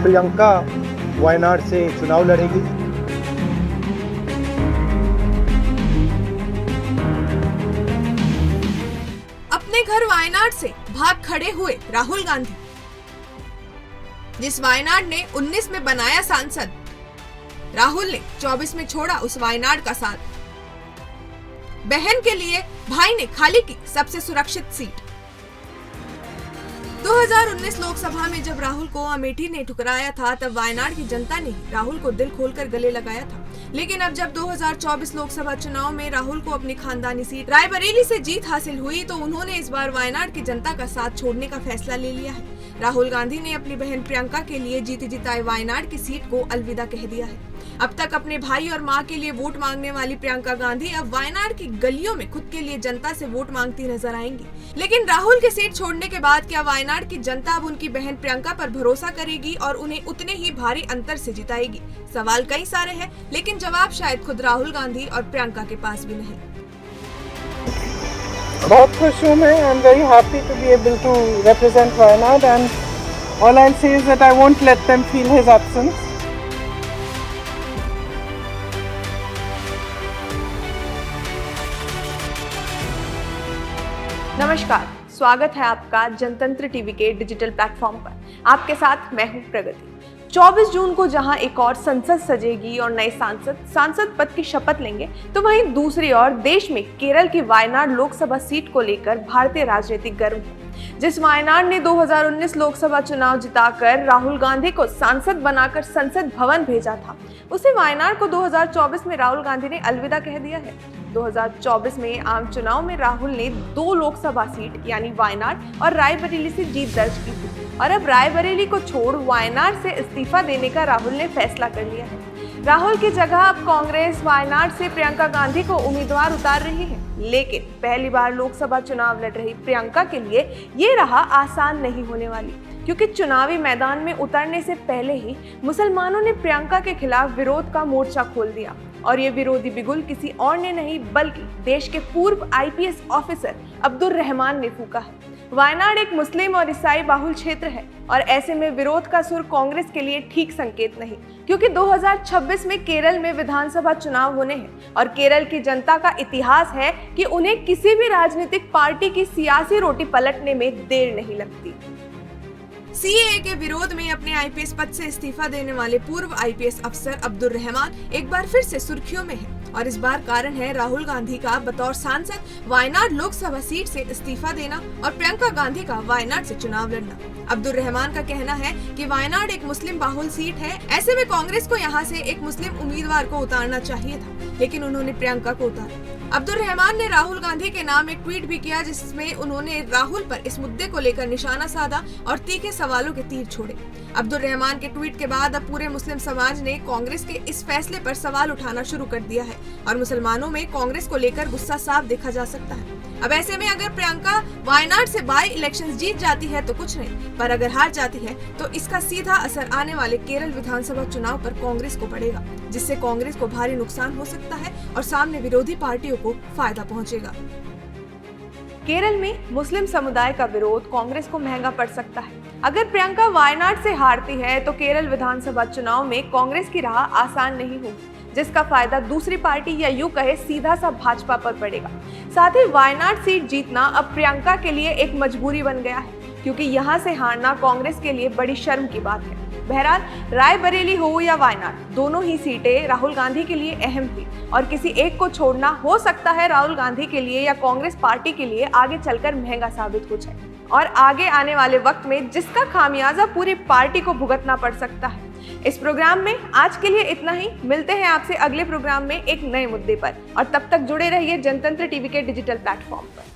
प्रियंका वायनाड से चुनाव लड़ेगी। अपने घर वायनाड से भाग खड़े हुए राहुल गांधी, जिस वायनाड ने 19 में बनाया सांसद, राहुल ने 24 में छोड़ा उस वायनाड का साथ। बहन के लिए भाई ने खाली की सबसे सुरक्षित सीट। 2019 लोकसभा में जब राहुल को अमेठी ने ठुकराया था, तब वायनाड की जनता ने राहुल को दिल खोलकर गले लगाया था। लेकिन अब जब 2024 लोकसभा चुनाव में राहुल को अपनी खानदानी सीट रायबरेली से जीत हासिल हुई, तो उन्होंने इस बार वायनाड की जनता का साथ छोड़ने का फैसला ले लिया है। राहुल गांधी ने अपनी बहन प्रियंका के लिए जीती जिताई वायनाड की सीट को अलविदा कह दिया है। अब तक अपने भाई और मां के लिए वोट मांगने वाली प्रियंका गांधी अब वायनाड की गलियों में खुद के लिए जनता से वोट मांगती नजर आएंगी। लेकिन राहुल के सीट छोड़ने के बाद क्या वायनाड की जनता अब उनकी बहन प्रियंका पर भरोसा करेगी और उन्हें उतने ही भारी अंतर से जिताएगी? सवाल कई सारे हैं, लेकिन जवाब शायद खुद राहुल गांधी और प्रियंका के पास भी नहीं। बहुत खुश हूँ मैं। I am very happy to be able to represent Wayanad and all I say is that I won't let them feel his absence. नमस्कार, स्वागत है आपका जनतंत्र टीवी के डिजिटल प्लेटफॉर्म पर। आपके साथ मैं हूं प्रगति। 24 जून को जहां एक और संसद सजेगी और नए सांसद पद की शपथ लेंगे, तो वहीं दूसरी ओर देश में केरल की वायनाड लोकसभा सीट को लेकर भारतीय राजनीतिक गर्म है। जिस वायनाड ने 2019 लोकसभा चुनाव जिताकर राहुल गांधी को सांसद बनाकर संसद भवन भेजा था, उसी वायनाड को 2024 में राहुल गांधी ने अलविदा कह दिया है। 2024 में आम चुनाव में राहुल ने 2 लोकसभा सीट यानी वायनाड और रायबरेली से जीत दर्ज की थी, और अब रायबरेली को छोड़ वायनाड से इस्तीफा देने का राहुल ने फैसला कर लिया है। राहुल की जगह अब कांग्रेस वायनाड से प्रियंका गांधी को उम्मीदवार उतार रही है। लेकिन पहली बार लोकसभा चुनाव लड़ रही प्रियंका के लिए ये राह आसान नहीं होने वाली, क्योंकि चुनावी मैदान में उतरने से पहले ही मुसलमानों ने प्रियंका के खिलाफ विरोध का मोर्चा खोल दिया, और ये विरोधी बिगुल किसी और ने नहीं बल्कि देश के पूर्व आईपीएस ऑफिसर अब्दुल रहमान ने फूका है। वायनाड एक मुस्लिम और ईसाई बाहुल क्षेत्र है, और ऐसे में विरोध का सुर कांग्रेस के लिए ठीक संकेत नहीं, क्योंकि 2026 में केरल में विधानसभा चुनाव होने हैं, और केरल की जनता का इतिहास है कि उन्हें किसी भी राजनीतिक पार्टी की सियासी रोटी पलटने में देर नहीं लगती। सीएए के विरोध में अपने आईपीएस पद से इस्तीफा देने वाले पूर्व आईपीएस अफसर अब्दुल रहमान एक बार फिर से सुर्खियों में है, और इस बार कारण है राहुल गांधी का बतौर सांसद वायनाड लोकसभा सीट से इस्तीफा देना और प्रियंका गांधी का वायनाड से चुनाव लड़ना। अब्दुल रहमान का कहना है कि वायनाड एक मुस्लिम बाहुल सीट है, ऐसे में कांग्रेस को यहाँ से एक मुस्लिम उम्मीदवार को उतारना चाहिए था, लेकिन उन्होंने प्रियंका को उतारा। अब्दुल रहमान ने राहुल गांधी के नाम एक ट्वीट भी किया, जिसमें उन्होंने राहुल पर इस मुद्दे को लेकर निशाना साधा और तीखे सवालों के तीर छोड़े। अब्दुल रहमान के ट्वीट के बाद अब पूरे मुस्लिम समाज ने कांग्रेस के इस फैसले पर सवाल उठाना शुरू कर दिया है, और मुसलमानों में कांग्रेस को लेकर गुस्सा साफ देखा जा सकता है। अब ऐसे में अगर प्रियंका वायनाड से बाई इलेक्शंस जीत जाती है तो कुछ नहीं, पर अगर हार जाती है तो इसका सीधा असर आने वाले केरल विधानसभा चुनाव पर कांग्रेस को पड़ेगा, जिससे कांग्रेस को भारी नुकसान हो सकता है और सामने विरोधी पार्टियों को फायदा पहुंचेगा। केरल में मुस्लिम समुदाय का विरोध कांग्रेस को महंगा पड़ सकता है। अगर प्रियंका वायनाड से हारती है तो केरल विधानसभा चुनाव में कांग्रेस की राह आसान नहीं होगी, जिसका फायदा दूसरी पार्टी या यूं कहे सीधा सा भाजपा पर पड़ेगा। साथ ही वायनाड सीट जीतना अब प्रियंका के लिए एक मजबूरी बन गया है, क्योंकि यहाँ से हारना कांग्रेस के लिए बड़ी शर्म की बात है। बहरहाल रायबरेली हो या वायनाड, दोनों ही सीटें राहुल गांधी के लिए अहम थी, और किसी एक को छोड़ना हो सकता है राहुल गांधी के लिए या कांग्रेस पार्टी के लिए आगे चलकर महंगा साबित हो जाए, और आगे आने वाले वक्त में जिसका खामियाजा पूरी पार्टी को भुगतना पड़ सकता है। इस प्रोग्राम में आज के लिए इतना ही। मिलते हैं आपसे अगले प्रोग्राम में एक नए मुद्दे पर, और तब तक जुड़े रहिए जनतंत्र टीवी के डिजिटल प्लेटफॉर्म पर।